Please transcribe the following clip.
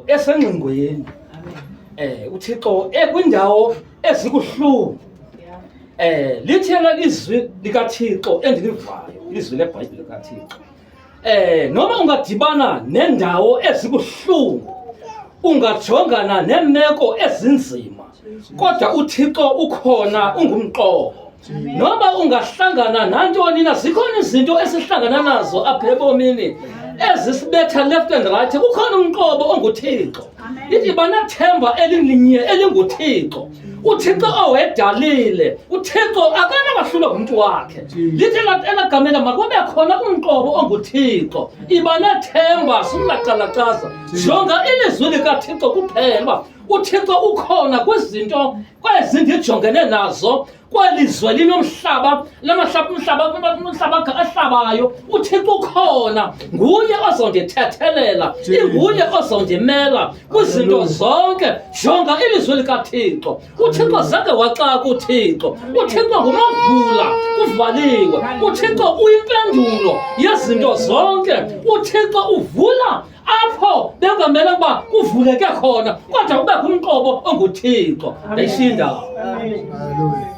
esengcingweni uThixo ekwindawo ezikuhlungu lithela izwi likaThixo endilivayo izwi leBhayibhile likaThixo noma ungadibana nendawo ezikuhlungu ungajongana nemeko ezinzima kodwa uThixo ukhona ungumqobo noma ungahlangana nantoni na zikhona izinto esihlangana nazo apha ebomini ezisibetha left and right kukhona umqobo onguThixo ithi banathemba elinye elinguThixo uThixo owedalile uThixo akanabahlula umuntu wakhe lithi elagamela makube khona umqobo onguThixo ibanathemba simlaqalaqaza jonga ilizwi likaThixo kuphela uThixo ukhona kwizinto kwezindijongene nazo kwelizwe linomhlaba umhlaba ahlabayo uThixo ukhona nguye ozondithethelela inguye ozondimela kwizinto zonke jonga ilizwi likaThixo uThixo zange waxaka uThixo ngumavula uvaliwe uThixo uyimpendulo yezinto zonke uThixo uvula apho bengamele ukuba kuvuleke khona kodwa kubekho umqobo onguThixo ayishinda. Hallelujah.